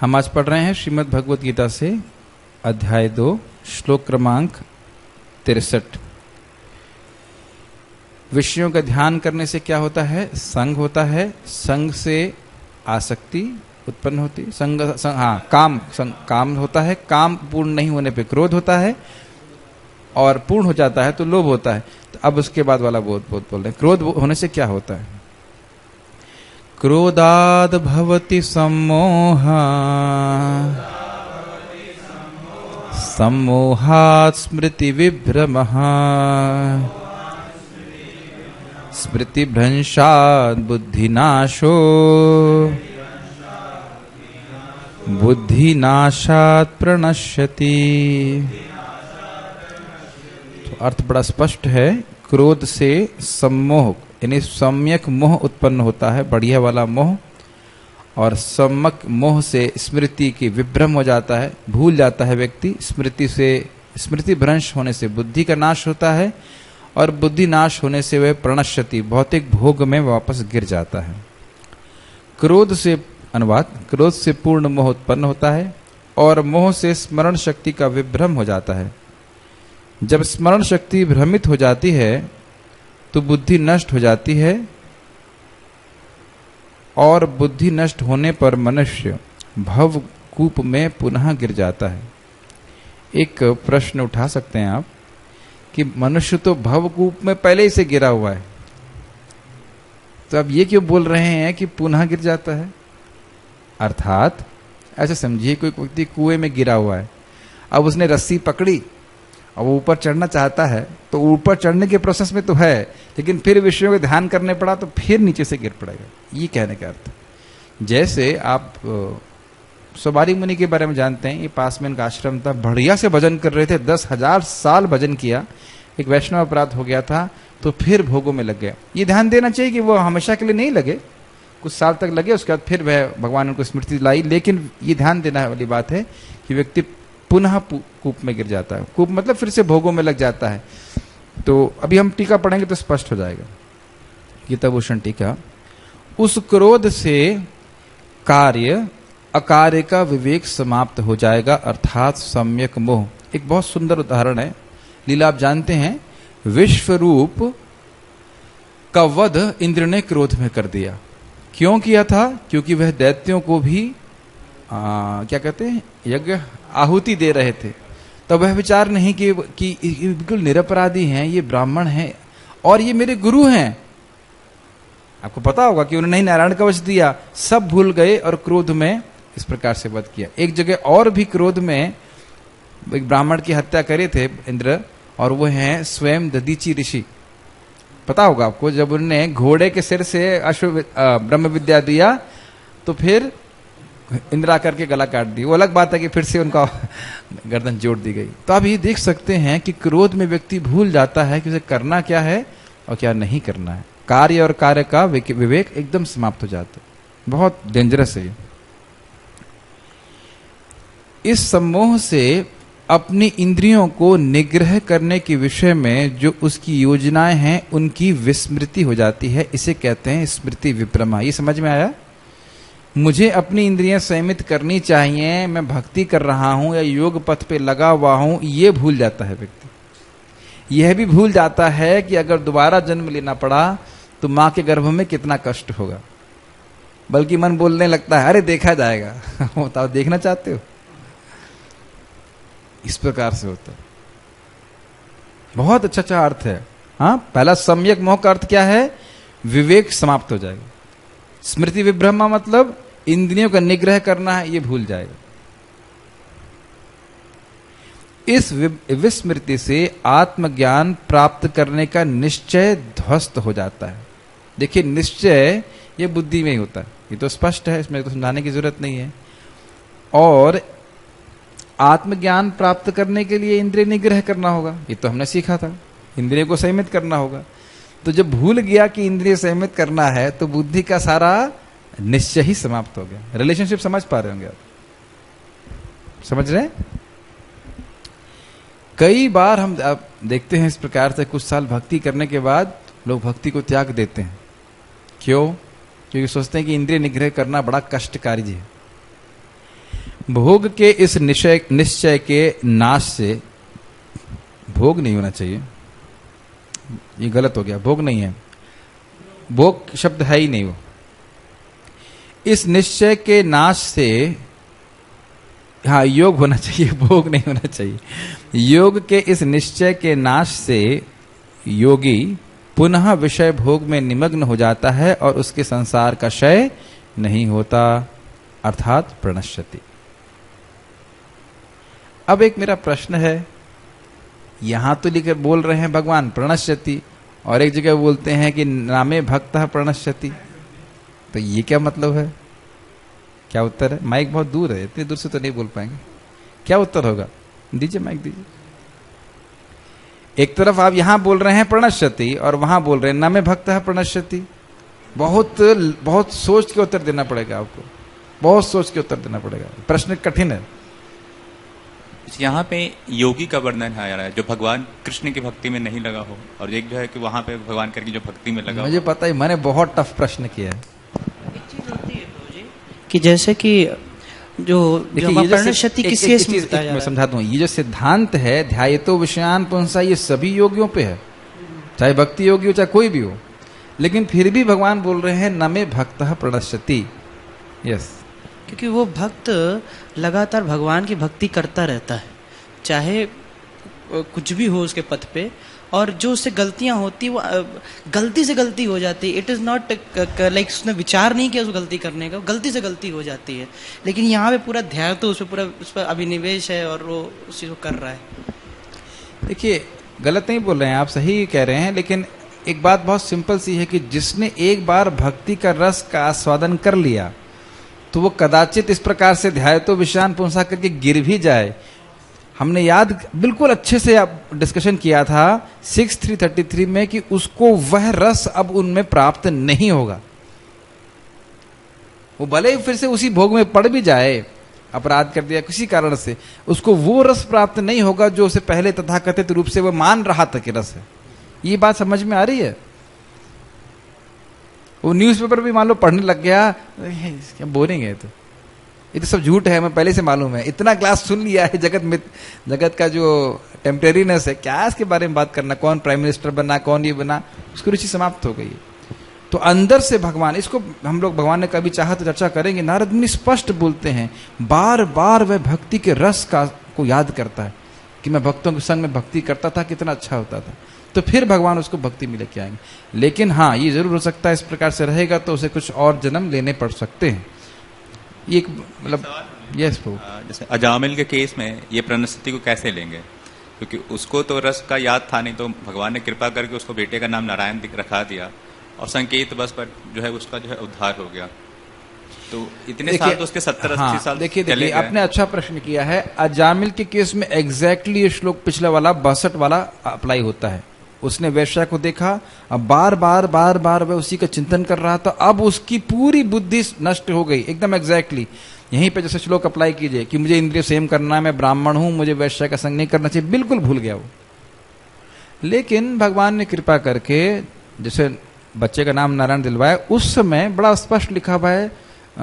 हम आज पढ़ रहे हैं श्रीमद् भगवत गीता से अध्याय 2 श्लोक क्रमांक 63। विषयों का ध्यान करने से क्या होता है? संग होता है, संग से आसक्ति उत्पन्न होती है, काम होता है, काम पूर्ण नहीं होने पे क्रोध होता है और पूर्ण हो जाता है तो लोभ होता है। तो अब उसके बाद वाला बोल रहे हैं, क्रोध होने से क्या होता है? क्रोधाद् भवति सम्मोहः, सम्मोहात् स्मृति विभ्रमः, स्मृतिभ्रंशात् बुद्धिनाशो, बुद्धिनाशात् प्रणश्यति। तो अर्थ बड़ा स्पष्ट है। क्रोध से सम्मोह यानी सम्यक मोह उत्पन्न होता है, बढ़िया वाला मोह, और सम्यक मोह से स्मृति की विभ्रम हो जाता है, भूल जाता है व्यक्ति। स्मृति भ्रंश होने से बुद्धि का नाश होता है और बुद्धि नाश होने से वह प्रणश्यति भौतिक भोग में वापस गिर जाता है। क्रोध से अनुवाद, क्रोध से पूर्ण मोह उत्पन्न होता है और मोह से स्मरण शक्ति का विभ्रम हो जाता है। जब स्मरण शक्ति भ्रमित हो जाती है तो बुद्धि नष्ट हो जाती है और बुद्धि नष्ट होने पर मनुष्य भव कूप में पुनः गिर जाता है। एक प्रश्न उठा सकते हैं आप कि मनुष्य तो भव कूप में पहले ही से गिरा हुआ है, तो अब ये क्यों बोल रहे हैं कि पुनः गिर जाता है? अर्थात ऐसे समझिए, कोई व्यक्ति कुएं में गिरा हुआ है, अब उसने रस्सी पकड़ी और वो ऊपर चढ़ना चाहता है, तो ऊपर चढ़ने के प्रोसेस में तो है, लेकिन फिर विषयों का ध्यान करने पड़ा तो फिर नीचे से गिर पड़ेगा। ये कहने का अर्थ। जैसे आप सोबारी मुनि के बारे में जानते हैं, ये पास में इनका आश्रम था, बढ़िया से भजन कर रहे थे, 10,000 साल भजन किया, एक वैष्णव अपराध हो गया था तो फिर भोगों में लग गया। ये ध्यान देना चाहिए कि वो हमेशा के लिए नहीं लगे, कुछ साल तक लगे, उसके बाद फिर वह भगवान उनको स्मृति लाई। लेकिन ये ध्यान देना वाली बात है कि व्यक्ति पुनः कूप में गिर जाता है। कूप मतलब फिर से भोगों में लग जाता है। तो अभी हम टीका पढ़ेंगे तो स्पष्ट हो जाएगा। गीताभूषण टीका। उस क्रोध से कार्य अकार्य का विवेक समाप्त हो जाएगा, अर्थात सम्यक मोह। एक बहुत सुंदर उदाहरण है, लीला आप जानते हैं। विश्वरूप का वध इंद्र ने क्रोध में कर दिया। क्यों किया था? क्योंकि वह दैत्यों को भी क्या कहते हैं, यज्ञ आहुति दे रहे थे। तब वह विचार नहीं कि बिल्कुल निरपराधी हैं, ये ब्राह्मण हैं और ये मेरे गुरु हैं। आपको पता होगा कि उन्होंने नारायण का वच दिया, सब भूल गए और क्रोध में इस प्रकार से वध किया। एक जगह और भी क्रोध में एक ब्राह्मण की हत्या करे थे इंद्र, और वो हैं स्वयं दधीची ऋषि। पता होगा आपको, जब उन्होंने घोड़े के सिर से ब्रह्म विद्या दिया तो फिर इंद्र आकर के गला काट दी। वो अलग बात है कि फिर से उनका गर्दन जोड़ दी गई। तो आप ये देख सकते हैं कि क्रोध में व्यक्ति भूल जाता है कि उसे करना क्या है और क्या नहीं करना है। कार्य और कार्य का विवेक एकदम समाप्त हो जाता है। बहुत डेंजरस है। इस सम्मोह से अपनी इंद्रियों को निग्रह करने के विषय में जो उसकी योजनाएं हैं उनकी विस्मृति हो जाती है। इसे कहते हैं स्मृति विभ्रमा। ये समझ में आया? मुझे अपनी इंद्रियां संयमित करनी चाहिए, मैं भक्ति कर रहा हूं या योग पथ पे लगा हुआ हूं, ये भूल जाता है व्यक्ति। यह भी भूल जाता है कि अगर दोबारा जन्म लेना पड़ा तो मां के गर्भ में कितना कष्ट होगा। बल्कि मन बोलने लगता है, अरे देखा जाएगा। बताओ, देखना चाहते हो? इस प्रकार से होता है। बहुत अच्छा अर्थ है। हाँ, पहला सम्यक मोह का अर्थ क्या है? विवेक समाप्त हो जाएगा। स्मृति विभ्रमा मतलब इंद्रियों का निग्रह करना है, ये भूल जाएगा। इस विस्मृति से आत्मज्ञान प्राप्त करने का निश्चय ध्वस्त हो जाता है। देखिए, निश्चय ये बुद्धि में ही होता है, ये तो स्पष्ट है, इसमें तो समझाने की जरूरत नहीं है। और आत्मज्ञान प्राप्त करने के लिए इंद्रिय निग्रह करना होगा, ये तो हमने सीखा था। इंद्रिय को संयमित करना होगा। तो जब भूल गया कि इंद्रिय संयमित करना है तो बुद्धि का सारा निश्चय ही समाप्त हो गया। रिलेशनशिप समझ पा रहे होंगे आप? समझ रहे हैं? कई बार हम आप देखते हैं इस प्रकार से, कुछ साल भक्ति करने के बाद लोग भक्ति को त्याग देते हैं। क्यों? क्योंकि सोचते हैं कि इंद्रिय निग्रह करना बड़ा कष्टकारी है। भोग के इस निश्चय के नाश से, भोग नहीं होना चाहिए, ये गलत हो गया, भोग नहीं है, भोग शब्द है ही नहीं वो। इस निश्चय के नाश से, हाँ योग होना चाहिए, भोग नहीं होना चाहिए। योग के इस निश्चय के नाश से योगी पुनः विषय भोग में निमग्न हो जाता है और उसके संसार का क्षय नहीं होता, अर्थात प्रणश्यति। अब एक मेरा प्रश्न है, यहां तो लिखकर बोल रहे हैं भगवान प्रणश्यति, और एक जगह बोलते हैं कि नामे भक्तः प्रणश्यति, तो ये क्या मतलब है? क्या उत्तर है? माइक बहुत दूर है, इतनी दूर से तो नहीं बोल पाएंगे। क्या उत्तर होगा? दीजिए माइक दीजिए। एक तरफ आप यहां बोल रहे हैं प्रणश्यति और वहां बोल रहे हैं नामे भक्तः प्रणश्यति। बहुत बहुत सोच के उत्तर देना पड़ेगा आपको, बहुत सोच के उत्तर देना पड़ेगा, प्रश्न कठिन है। यहाँ पे योगी का वर्णन है यार, जो भगवान कृष्ण की भक्ति में नहीं लगा हो, और एक जो है कि वहां पे भगवान करके जो भक्ति में लगा। मुझे पता है, मैंने बहुत टफ प्रश्न किया है। एक चीज होती है प्रभु जी कि जैसे कि जो प्रणश्यति किस केस में बताया जा रहा है, मैं समझाता हूँ। ये जो सिद्धांत है ध्यायतो विषयान पुंसा, ये सभी योगियों पे है, चाहे भक्ति योगी हो चाहे कोई भी हो, लेकिन फिर भी भगवान बोल रहे हैं न में भक्तः प्रणश्यति। यस, क्योंकि वो भक्त लगातार भगवान की भक्ति करता रहता है, चाहे कुछ भी हो उसके पथ पे, और जो उससे गलतियां होती वो गलती से गलती हो जाती है। इट इज नॉट लाइक उसने विचार नहीं किया उस गलती करने का, गलती से गलती हो जाती है। लेकिन यहाँ पे पूरा ध्यान तो उस पर पूरा उस पर अभिनिवेश है और वो उस चीज को कर रहा है। देखिए गलत नहीं बोल रहे हैं आप, सही कह रहे हैं, लेकिन एक बात बहुत सिंपल सी है कि जिसने एक बार भक्ति का रस का आस्वादन कर लिया तो वो कदाचित इस प्रकार से ध्यायतो विषयान पुंसा करके गिर भी जाए। हमने याद बिल्कुल अच्छे से डिस्कशन किया था 6333 में कि उसको वह रस अब उनमें प्राप्त नहीं होगा। वो भले ही फिर से उसी भोग में पड़ भी जाए, अपराध कर दिया किसी कारण से, उसको वो रस प्राप्त नहीं होगा जो उसे पहले तथाकथित रूप से वो मान रहा था कि रस है। ये बात समझ में आ रही है? वो न्यूज़पेपर भी मान लो पढ़ने लग गया, क्या बोरिंग है, तो ये तो सब झूठ है, मैं पहले से मालूम है, इतना क्लास सुन लिया है, जगत का जो टेम्परेरीनेस है, क्या इसके बारे में बात करना, कौन प्राइम मिनिस्टर बना, कौन ये बना, उसकी रुचि समाप्त हो गई। तो अंदर से भगवान, इसको हम लोग भगवान ने कभी चाहा तो चर्चा करेंगे, नारद मुनि स्पष्ट बोलते हैं, बार बार वह भक्ति के रस को याद करता है कि मैं भक्तों के संग में भक्ति करता था, कितना अच्छा होता था। तो फिर भगवान उसको भक्ति में लेके आएंगे। लेकिन हाँ, ये जरूर हो सकता है इस प्रकार से रहेगा तो उसे कुछ और जन्म लेने पड़ सकते हैं। ये मतलब यस प्रभु, जैसे अजामिल के केस में ये प्रणश्यति को कैसे लेंगे, क्योंकि उसको तो रस का याद था नहीं, तो भगवान ने कृपा करके उसको बेटे का नाम नारायण रखा दिया और संकेत बस पर जो है उसका जो है उद्धार हो गया। तो इतने साल तो उसके 70-80 साल देखिए आपने अच्छा प्रश्न किया है। अजामिल के केस में एग्जैक्टली ये श्लोक पिछला वाला 62 वाला अप्लाई होता है। उसने वैश्या को देखा, अब बार बार वह उसी का चिंतन कर रहा था, अब उसकी पूरी बुद्धि नष्ट हो गई एकदम एग्जैक्टली। यहीं पे जैसे श्लोक अप्लाई कीजिए कि मुझे इंद्रिय संयम करना है, मैं ब्राह्मण हूं, मुझे वैश्या का संग नहीं करना चाहिए, बिल्कुल भूल गया वो। लेकिन भगवान ने कृपा करके जैसे बच्चे का नाम नारायण दिलवाया, उस समय बड़ा स्पष्ट लिखा हुआ है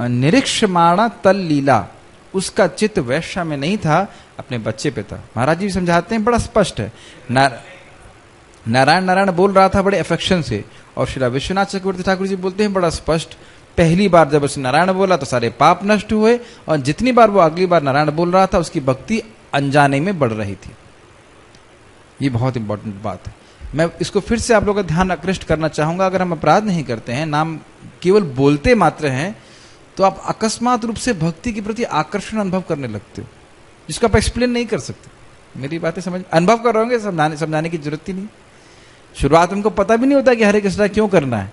निरीक्षमाणा तल लीला, उसका चित्त वैश्या में नहीं था, अपने बच्चे पे था। महाराज जी समझाते हैं बड़ा स्पष्ट है, नारायण नारायण बोल रहा था बड़े अफेक्शन से, और श्री विश्वनाथ चक्रवर्ती ठाकुर जी बोलते हैं बड़ा स्पष्ट, पहली बार जब उसने नारायण बोला तो सारे पाप नष्ट हुए, और जितनी बार वो अगली बार नारायण बोल रहा था उसकी भक्ति अनजाने में बढ़ रही थी। ये बहुत इंपॉर्टेंट बात है। मैं इसको फिर से आप लोगों का ध्यान आकृष्ट करना चाहूंगा। अगर हम अपराध नहीं करते हैं, नाम केवल बोलते मात्र हैं, तो आप अकस्मात रूप से भक्ति के प्रति आकर्षण अनुभव करने लगते हो, जिसको आप एक्सप्लेन नहीं कर सकते। मेरी बातें समझ, अनुभव कर रहे होंगे, समझाने की जरूरत ही नहीं। शुरुआत में उनको पता भी नहीं होता कि हरे कृष्णा क्यों करना है,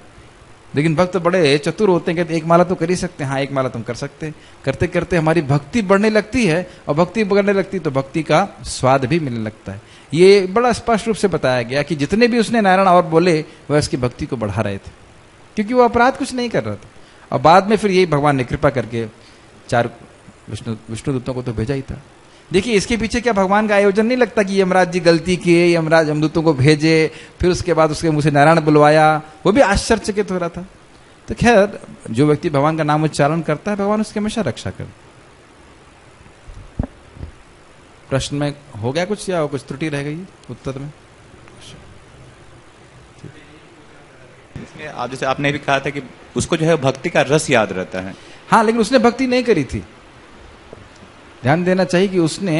लेकिन भक्त बड़े चतुर होते हैं, कहते एक माला तो कर ही सकते हैं, हाँ एक माला तुम कर सकते हैं। करते करते हमारी भक्ति बढ़ने लगती है, और भक्ति बढ़ने लगती तो भक्ति का स्वाद भी मिलने लगता है। ये बड़ा स्पष्ट रूप से बताया गया कि जितने भी उसने नारायण और बोले वह उसकी भक्ति को बढ़ा रहे थे, क्योंकि वो अपराध कुछ नहीं कर रहा था। और बाद में फिर यही भगवान ने कृपा करके 4 विष्णुदूतों को तो भेजा ही था। देखिए इसके पीछे क्या भगवान का आयोजन नहीं लगता कि यमराज जी गलती किए, यमराज यमदूतों को भेजे, फिर उसके बाद उसके मुंह से नारायण बुलवाया, वो भी आश्चर्यचकित हो रहा था। तो खैर जो व्यक्ति भगवान का नाम उच्चारण करता है, भगवान उसकी हमेशा रक्षा कर। प्रश्न में हो गया कुछ या कुछ त्रुटि रह गई उत्तर में? इसमें आप जैसे आपने भी कहा था कि उसको जो है भक्ति का रस याद रहता है। हाँ, लेकिन उसने भक्ति नहीं करी थी। ध्यान देना चाहिए कि उसने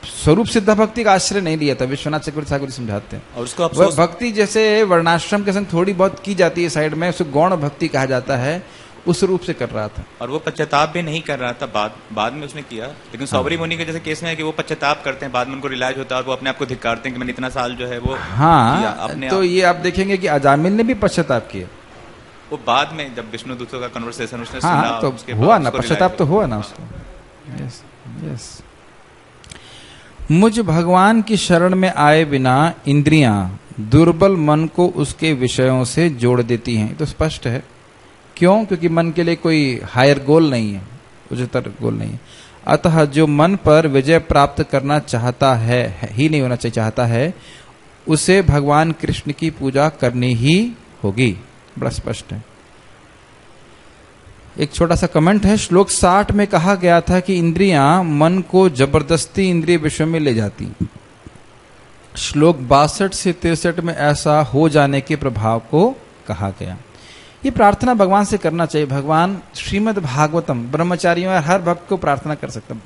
स्वरूप सिद्ध भक्ति का आश्रय नहीं लिया था। विश्वनाथ चक्रवर्ती ठाकुर समझाते हैं, और उसको वह भक्ति जैसे वर्णाश्रम के संग थोड़ी बहुत की जाती है साइड में, उसे गौण भक्ति कहा जाता है, उस रूप से कर रहा था। और वो पश्चाताप भी नहीं कर रहा था, बाद में उसने किया। लेकिन सौबरी मुनि के जैसे केस में है कि वो पश्चाताप करते हैं, बाद में उनको रियलाइज होता है और वो अपने आप को धिक्कारते हैं कि मैंने इतना साल जो है वो किया अपने तो ये आप देखेंगे कि अजामिल ने भी पश्चाताप किया। वो बाद में जब विष्णु दूतों का कन्वर्सेशन उसने हाँ, सुना तो उसके हुआ बाद ना, उसको पश्चाताप realize तो हुआ ना उसको। Yes yes. मुझ भगवान की शरण में आए बिना इंद्रियां दुर्बल मन को उसके विषयों से जोड़ देती हैं। तो स्पष्ट है। क्यों? क्योंकि मन के लिए कोई हायर गोल नहीं है, उच्चतर गोल नहीं है। अतः जो मन पर विजय प्राप्त करना चाहता है ही नहीं होना चाहिए, चाहता है, उसे भगवान कृष्ण की पूजा करनी ही होगी। बड़ा स्पष्ट है। एक छोटा सा कमेंट है। श्लोक 60 में कहा गया था कि इंद्रियां मन को जबरदस्ती इंद्रिय विषय में ले जाती। श्लोक 62 से 63 में ऐसा हो जाने के प्रभाव को कहा गया। ये प्रार्थना भगवान से करना चाहिए। भगवान श्रीमद् भागवतम, ब्रह्मचारियों और हर भक्त को प्रार्थना कर सकता है,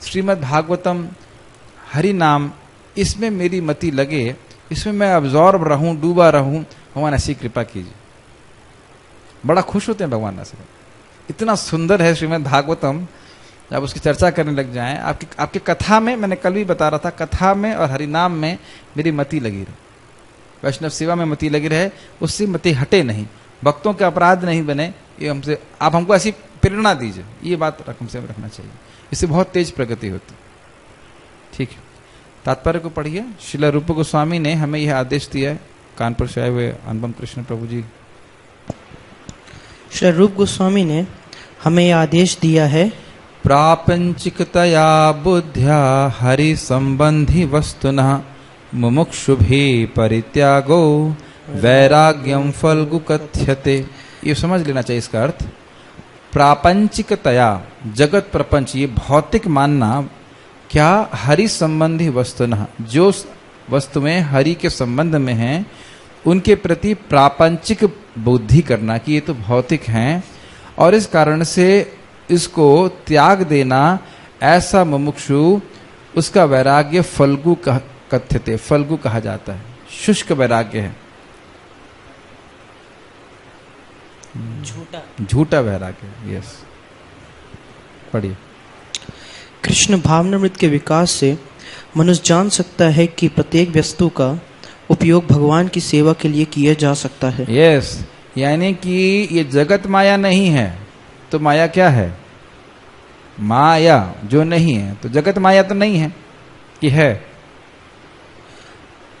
श्रीमद् भागवतम हरि नाम, इसमें मेरी मति लगे, इसमें मैं अब्जॉर्ब रहूं, डूबा रहूं, भगवान ऐसी कृपा कीजिए। बड़ा खुश होते हैं भगवान ऐसे। इतना सुंदर है श्रीमद् भागवतम, जब उसकी चर्चा करने लग जाएं, आपकी कथा में, मैंने कल भी बता रहा था, कथा में और हरिनाम में मेरी मति लगी रहे, वैष्णव सेवा में मति लगी रहे, उससे मति हटे नहीं, भक्तों के अपराध नहीं बने। ये हमसे, आप हमको ऐसी प्रेरणा दीजिए, ये बात हमसे रखना चाहिए। इससे बहुत तेज प्रगति होती। ठीक है, तात्पर्य को पढ़िए। श्रील रूप गोस्वामी ने हमें यह आदेश दिया है। कानपुर से आए हुए अनुपम कृष्ण प्रभु जी। श्री रूप गोस्वामी ने हमें यह आदेश दिया है, प्रापंचिकतया बुद्ध्या हरि संबंधी वस्तुनः मुमुक्षुभि परित्यागो वैराग्यम फल्गु कथ्यते। ये समझ लेना चाहिए इसका अर्थ। प्रापंचिकतया, जगत प्रपंच, ये भौतिक मानना, क्या? हरि संबंधी वस्तुनः, जो वस्तु में हरि के संबंध में है, उनके प्रति प्रापंचिक बुद्धि करना कि ये तो भौतिक हैं और इस कारण से इसको त्याग देना, ऐसा मुमुक्षु, उसका वैराग्य फल्गु कथ्यते, फल्गु कहा जाता है। शुष्क वैराग्य है, झूठा वैराग्य। यस, पढ़िए। कृष्ण भावनामृत के विकास से मनुष्य जान सकता है कि प्रत्येक वस्तु का उपयोग भगवान की सेवा के लिए किया जा सकता है। यस, यानी कि ये जगत माया नहीं है तो माया क्या है? माया जो नहीं है, तो जगत माया तो नहीं है कि है?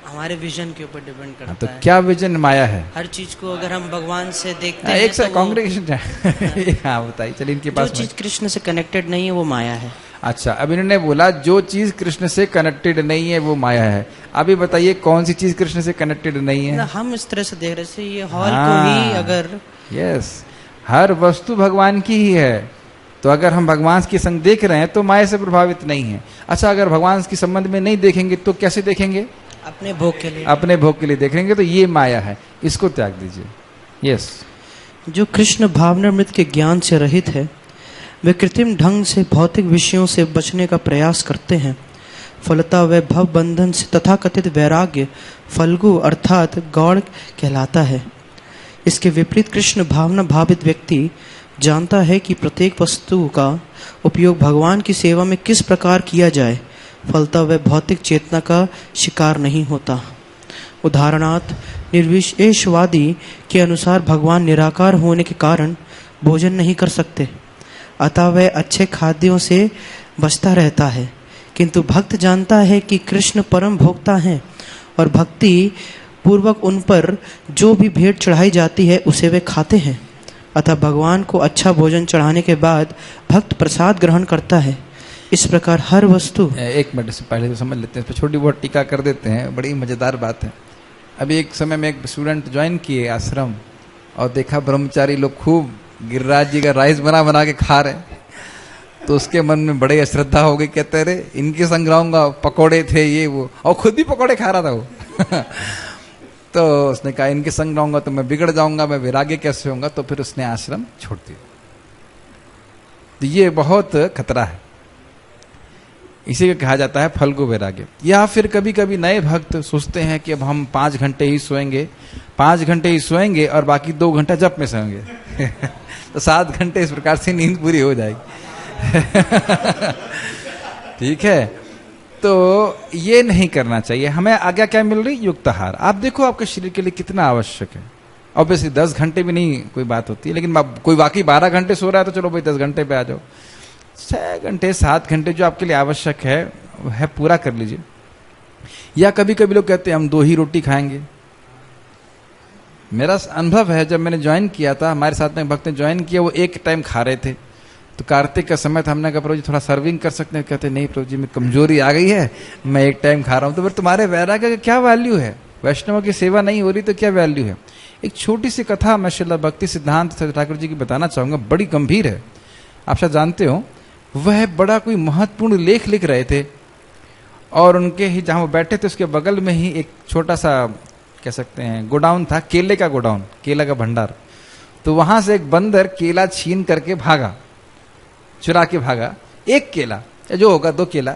हमारे विजन के ऊपर डिपेंड करता तो है। क्या विजन माया है? हर चीज को अगर हम भगवान से देखते हैं, एक से तो कांग्रेगेशन हाँ बताइए, चलिए इनके जो पास चीज कृष्ण से कनेक्टेड नहीं है वो माया है। अच्छा, अब इन्होंने बोला जो चीज कृष्ण से कनेक्टेड नहीं है वो माया है। अभी बताइए कौन सी चीज कृष्ण से कनेक्टेड नहीं है? हम इस तरह से देख रहे थे, ये हॉल को ही अगर, यस, हर वस्तु भगवान की ही है, तो अगर हम भगवान के संग देख रहे हैं तो माया से प्रभावित नहीं है। अच्छा, अगर भगवान के संबंध में नहीं देखेंगे तो कैसे देखेंगे? अपने भोग के लिए, अपने भोग के लिए देखेंगे, तो ये माया है, इसको त्याग दीजिए। यस, जो कृष्ण भावनामृत के ज्ञान से रहित है, वे कृत्रिम ढंग से भौतिक विषयों से बचने का प्रयास करते हैं। फलतः वे भव बंधन से तथाकथित वैराग्य फल्गु अर्थात गौड़ कहलाता है। इसके विपरीत कृष्ण भावना भावित व्यक्ति जानता है कि प्रत्येक वस्तु का उपयोग भगवान की सेवा में किस प्रकार किया जाए, फलतः वह भौतिक चेतना का शिकार नहीं होता। उदाहरणार्थ, निर्विशेषवादी के अनुसार भगवान निराकार होने के कारण भोजन नहीं कर सकते, अतः वह अच्छे खाद्यों से बचता रहता है। किंतु भक्त जानता है कि कृष्ण परम भोक्ता हैं और भक्ति पूर्वक उन पर जो भी भेंट चढ़ाई जाती है उसे वे खाते हैं। अतः भगवान को अच्छा भोजन चढ़ाने के बाद भक्त प्रसाद ग्रहण करता है। इस प्रकार हर वस्तु, एक मिनट से पहले तो समझ लेते हैं, इस पर छोटी बहुत टीका कर देते हैं। बड़ी मजेदार बात है। अभी एक समय में एक स्टूडेंट ज्वाइन किए आश्रम और देखा ब्रह्मचारी लोग खूब गिरिराज जी का राइस बना बना के खा रहे, तो उसके मन में बड़े अश्रद्धा हो गई, कहते अरे इनके संग रहूंगा, पकौड़े थे ये वो, और खुद भी पकौड़े खा रहा था वो। तो उसने कहा इनके संग रहूंगा तो मैं बिगड़ जाऊंगा, मैं वैराग्य कैसे होऊंगा, तो फिर उसने आश्रम छोड़ दिया। तो ये बहुत खतरा है, इसी को कहा जाता है फल्गु वैराग्य। या फिर कभी कभी नए भक्त सोचते हैं कि अब हम 5 घंटे ही सोएंगे, 5 घंटे ही सोएंगे और बाकी 2 घंटा जप में सोएंगे। तो 7 घंटे इस प्रकार से नींद पूरी हो जाएगी। ठीक है, तो ये नहीं करना चाहिए। हमें आज्ञा क्या मिल रही? युक्त आहार। आप देखो आपके शरीर के लिए कितना आवश्यक है। ऑब्वियसली 10 घंटे भी नहीं कोई बात होती है, लेकिन कोई वाकई 12 घंटे सो रहा है तो चलो भाई 10 घंटे पे आ जाओ। 6 घंटे 7 घंटे जो आपके लिए आवश्यक है पूरा कर लीजिए। या कभी कभी लोग कहते हैं हम 2 ही रोटी खाएंगे। मेरा अनुभव है, जब मैंने ज्वाइन किया था, हमारे साथ में भक्त ने ज्वाइन किया, वो एक टाइम खा रहे थे। तो कार्तिक का समय था, हमने कहा प्रभु जी थोड़ा सर्विंग कर सकते हैं? कहते नहीं प्रभु जी में कमजोरी आ गई है, मैं एक टाइम खा रहा हूं। तो फिर तुम्हारे वैराग्य का क्या वैल्यू है? वैष्णव की सेवा नहीं हो रही तो क्या वैल्यू है? एक छोटी सी कथा मैं श्रील भक्ति सिद्धांत ठाकुर जी की बताना चाहूंगा, बड़ी गंभीर है, आप शायद जानते हो। वह बड़ा कोई महत्वपूर्ण लेख लिख रहे थे और उनके ही जहां वो बैठे थे उसके बगल में ही एक छोटा सा कह सकते हैं गोडाउन था, केले का गोडाउन, केला का भंडार। तो वहां से एक बंदर केला छीन करके भागा, चुरा के भागा, एक केला या जो होगा 2 केला।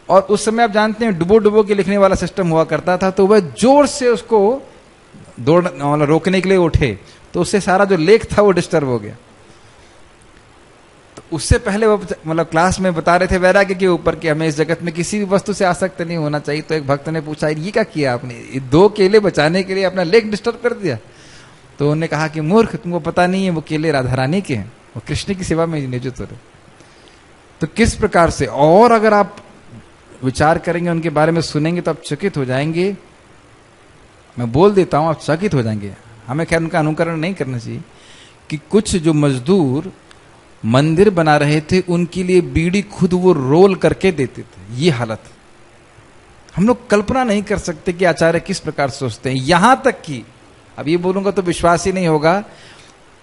और उस समय आप जानते हैं डुबो डुबो के लिखने वाला सिस्टम हुआ करता था, तो वह जोर से उसको दौड़ रोकने के लिए उठे, तो उससे सारा जो लेख था वो डिस्टर्ब हो गया। तो उससे पहले वो मतलब क्लास में बता रहे थे वैराग्य के ऊपर कि हमें इस जगत में किसी भी वस्तु से आसक्त नहीं होना चाहिए। तो एक भक्त ने पूछा ये क्या किया आपने, 2 केले बचाने के लिए अपना लेख डिस्टर्ब कर दिया? तो उन्होंने कहा कि मूर्ख, तुमको पता नहीं है वो केले राधा रानी के हैं, वो कृष्ण की सेवा में नियोजित हो रहे। तो किस प्रकार से, और अगर आप विचार करेंगे उनके बारे में सुनेंगे तो आप चकित हो जाएंगे। मैं बोल देता हूं, आप चकित हो जाएंगे। हमें खैर उनका अनुकरण नहीं करना चाहिए कि कुछ जो मजदूर मंदिर बना रहे थे उनके लिए बीड़ी खुद वो रोल करके देते थे। ये हालत हम लोग कल्पना नहीं कर सकते कि आचार्य किस प्रकार सोचते हैं। यहां तक कि अब ये बोलूंगा तो विश्वास ही नहीं होगा,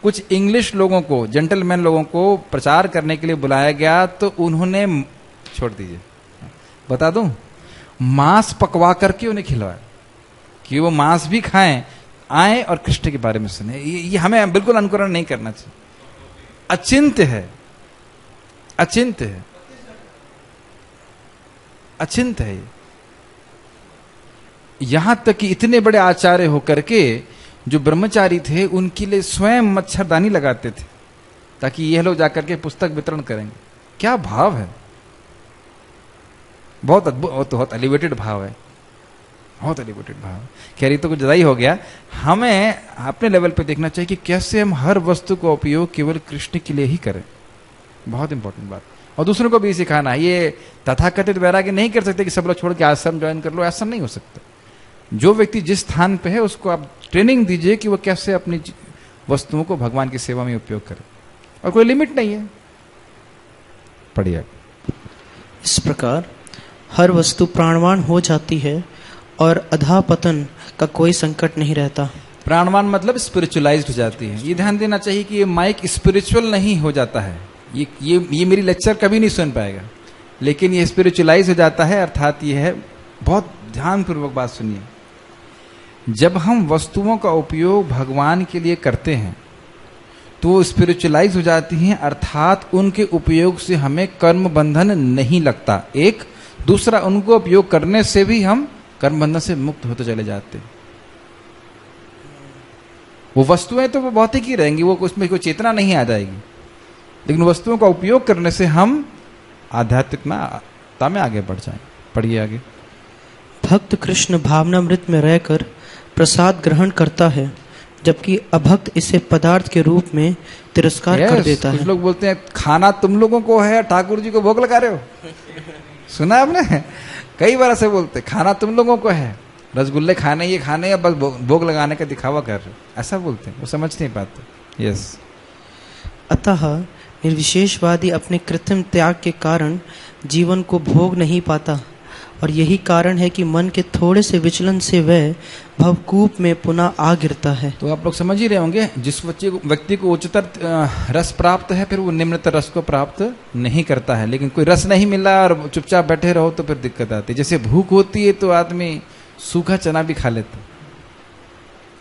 कुछ इंग्लिश लोगों को, जेंटलमैन लोगों को प्रचार करने के लिए बुलाया गया तो उन्होंने, छोड़ दीजिए बता दूं, मांस पकवा करके उन्हें खिलवाया कि वो मांस भी खाएं, आए और कृष्ण के बारे में सुने। ये हमें बिल्कुल अनुकरण नहीं करना चाहिए। अचिंत्य है, अचिंत्य है, अचिंत्य है। यहां तक कि इतने बड़े आचार्य होकर के जो ब्रह्मचारी थे उनके लिए स्वयं मच्छरदानी लगाते थे ताकि ये लोग जाकर के पुस्तक वितरण करेंगे। क्या भाव है, बहुत अद्भुत, बहुत एलिवेटेड भाव है, बहुत एलिवेटेड भाव। कह रही तो कुछ ज्यादा ही हो गया। हमें अपने लेवल पे देखना चाहिए कि कैसे हम हर वस्तु का उपयोग केवल कृष्ण के लिए ही करें। बहुत इंपॉर्टेंट बात। और दूसरों को भी सिखाना है। ये तथाकथित वैराग्य नहीं कर सकते कि सब लोग छोड़ के आश्रम ज्वाइन कर लो, ऐसा नहीं हो सकता। जो व्यक्ति जिस स्थान पे है उसको आप ट्रेनिंग दीजिए कि वो कैसे अपनी वस्तुओं को भगवान की सेवा में उपयोग करे, और कोई लिमिट नहीं है। पढ़िए। इस प्रकार हर वस्तु प्राणवान हो जाती है और अधापतन का कोई संकट नहीं रहता। प्राणवान मतलब स्पिरिचुअलाइज्ड हो जाती है। ये ध्यान देना चाहिए कि ये माइक स्पिरिचुअल नहीं हो जाता है। ये मेरी लेक्चर कभी नहीं सुन पाएगा, लेकिन ये स्पिरिचुअलाइज हो जाता है। अर्थात ये है, बहुत ध्यानपूर्वक बात सुनिए, जब हम वस्तुओं का उपयोग भगवान के लिए करते हैं तो वो स्पिरिचुअलाइज हो जाती हैं, अर्थात उनके उपयोग से हमें कर्म बंधन नहीं लगता। एक दूसरा, उनको उपयोग करने से भी हम कर्म बंधन से मुक्त होते चले जाते। वो वस्तुएं तो वो भौतिक ही रहेंगी, वो उसमें कोई चेतना नहीं आ जाएगी, लेकिन वस्तुओं का उपयोग करने से हम आध्यात्मिकता में आगे बढ़ जाएंगे। पढ़िए आगे। भक्त कृष्ण भावनामृत में रहकर प्रसाद ग्रहण करता है, जबकि अभक्त इसे पदार्थ के रूप में तिरस्कार कर देता है। कुछ लोग बोलते हैं खाना तुम लोगों को है, ठाकुर जी को भोग लगा रहे हो। सुना आपने? कई बार ऐसे बोलते, खाना तुम लोगों को है, रसगुल्ले खाने, ये खाने, या बस भोग लगाने का दिखावा कर रहे हो, ऐसा बोलते हैं। वो समझ नहीं पाते। यस। अतः निर्विशेषवादी अपने कृत्रिम त्याग के कारण जीवन को भोग नहीं पाता और यही कारण है कि मन के थोड़े से विचलन से वह भवकूप में पुनः आ गिरता है। तो आप लोग समझ ही रहे होंगे, जिस व्यक्ति को उच्चतर रस प्राप्त है फिर वो निम्नतर रस को प्राप्त नहीं करता है। लेकिन कोई रस नहीं मिला और चुपचाप बैठे रहो तो फिर दिक्कत आती है। जैसे भूख होती है तो आदमी सूखा चना भी खा लेता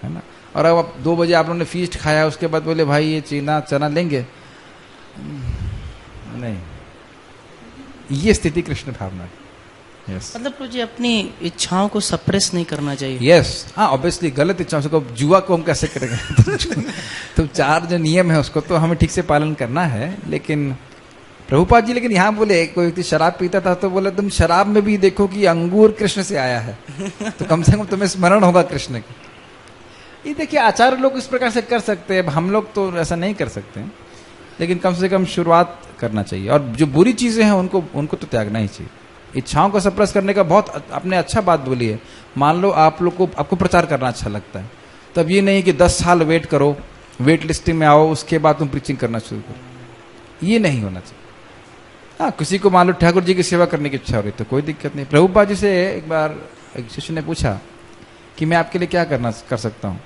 है ना। और अब 2 बजे आप लोगों ने फीस्ट खाया, उसके बाद बोले भाई ये चना लेंगे, नहीं, ये स्थिति कृष्ण भावना है। Yes. मतलब मुझे अपनी इच्छाओं को सप्रेस नहीं करना चाहिए। यस, हाँ, ऑब्वियसली गलत इच्छाओं से जुआ को हम कैसे करेंगे? तो 4 जो नियम है उसको तो हमें ठीक से पालन करना है। लेकिन प्रभुपाद जी लेकिन यहाँ बोले, कोई व्यक्ति शराब पीता था तो बोले तुम शराब में भी देखो कि अंगूर कृष्ण से आया है, तो कम से कम तुम्हें स्मरण होगा कृष्ण की। ये देखिए आचार्य लोग इस प्रकार से कर सकते हैं, हम लोग तो ऐसा नहीं कर सकते, लेकिन कम से कम शुरुआत करना चाहिए। और जो बुरी चीजें हैं उनको तो त्यागना ही चाहिए। इच्छाओं को सप्रेस करने का बहुत आपने अच्छा बात बोली है। मान लो आपको प्रचार करना अच्छा लगता है, तब ये नहीं कि 10 साल वेट करो, वेट लिस्टिंग में आओ, उसके बाद तुम प्रीचिंग करना शुरू करो, ये नहीं होना चाहिए। हाँ, किसी को मान लो ठाकुर जी की सेवा करने की इच्छा हो रही तो कोई दिक्कत नहीं। प्रभुपाद जी से एक बार एक शिष्य ने पूछा कि मैं आपके लिए क्या कर सकता हूँ,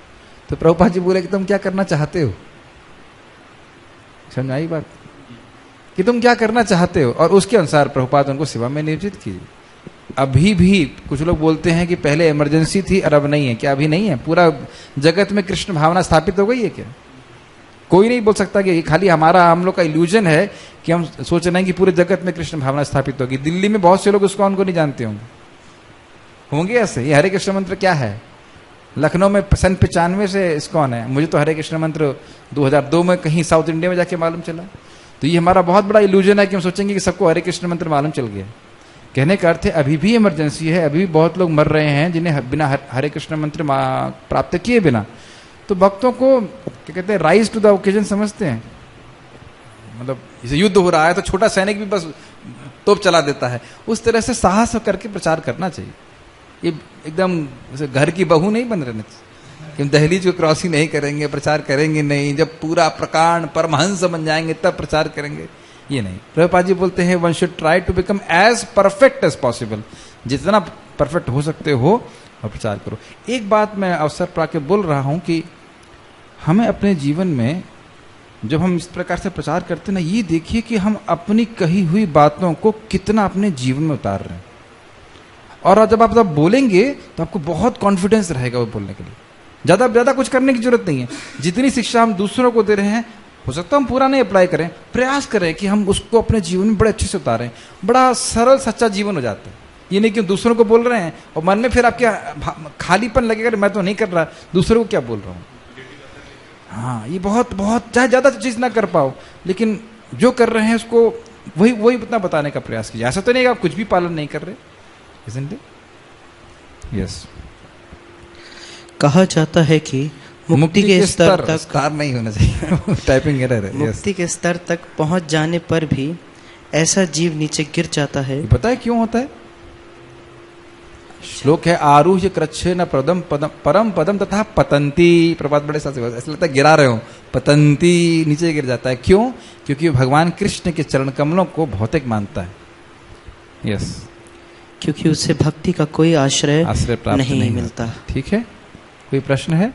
तो प्रभुपाद जी बोले कि तुम क्या करना चाहते हो। समझ आई बात कि तुम क्या करना चाहते हो, और उसके अनुसार प्रभुपाद उनको सेवा में नियोजित कीजिए। अभी भी कुछ लोग बोलते हैं कि पहले इमरजेंसी थी और अब नहीं है। क्या अभी नहीं है? पूरा जगत में कृष्ण भावना स्थापित हो गई है क्या? कोई नहीं बोल सकता कि खाली हम लोग का इल्यूजन है कि हम सोच रहे हैं कि पूरे जगत में कृष्ण भावना स्थापित होगी। दिल्ली में बहुत से लोग इस्कॉन को नहीं जानते होंगे ऐसे। ये हरे कृष्ण मंत्र क्या है? लखनऊ में सन 95 से इस्कॉन है। मुझे तो हरे कृष्ण मंत्र 2002 में कहीं साउथ इंडिया में जाके मालूम चला। तो ये हमारा बहुत बड़ा इल्यूजन है कि हम सोचेंगे कि सबको हरे कृष्ण मंत्र मालूम चल गया। कहने का अर्थ है अभी भी इमरजेंसी है, अभी भी बहुत लोग मर रहे हैं जिन्हें बिना हरे कृष्ण मंत्र प्राप्त किए बिना। तो भक्तों को क्या कहते हैं, राइज टू द ओकेजन समझते हैं। मतलब जैसे युद्ध हो रहा है तो छोटा सैनिक भी बस तोप चला देता है, उस तरह से साहस करके प्रचार करना चाहिए। ये एकदम घर की बहू नहीं बन रहने कि हम दहलीज को क्रॉस ही नहीं करेंगे, प्रचार करेंगे नहीं, जब पूरा प्रकांड परमहंस बन जाएंगे तब प्रचार करेंगे, ये नहीं। प्रभुपाद जी बोलते हैं one should try to become as perfect as possible. जितना परफेक्ट हो सकते हो और प्रचार करो। एक बात मैं अवसर पाके बोल रहा हूं कि हमें अपने जीवन में जब हम इस प्रकार से प्रचार करते हैं ना, ये देखिए कि हम अपनी कही हुई बातों को कितना अपने जीवन में उतार रहे हैं। और जब आप बोलेंगे तो आपको बहुत कॉन्फिडेंस रहेगा वो बोलने के लिए। ज्यादा कुछ करने की जरूरत नहीं है। जितनी शिक्षा हम दूसरों को दे रहे हैं, हो सकता है हम पूरा नहीं अप्लाई करें, प्रयास करें कि हम उसको अपने जीवन में बड़े अच्छे से उतारें। बड़ा सरल सच्चा जीवन हो जाता है। ये नहीं कि दूसरों को बोल रहे हैं और मन में फिर आपके खालीपन लगेगा, मैं तो नहीं कर रहा, दूसरों को क्या बोल रहा हूँ। हाँ, ये बहुत चाहे ज्यादा चीज ना कर पाओ, लेकिन जो कर रहे हैं उसको वही उतना बताने का प्रयास कीजिए। ऐसा तो नहीं कि आप कुछ भी पालन नहीं कर रहे। Isn't it? Yes. कहा जाता है कि मुक्ति के स्तर तक स्टार नहीं होना चाहिए टाइपिंग एरर है। मुक्ति के स्तर तक पहुंच जाने पर भी ऐसा जीव नीचे गिर जाता है। पता है क्यों होता है? श्लोक है आरूह्य कृच्छे न परम पदम तथा पतंती। प्रभात बड़े साथ ऐसा लगता है गिरा रहे हो, पतंती, नीचे गिर जाता है। क्यों? क्योंकि भगवान कृष्ण के चरण कमलों को भौतिक मानता है। यस, क्योंकि उससे भक्ति का कोई आश्रय प्राप्त नहीं मिलता। ठीक है, कोई प्रश्न है?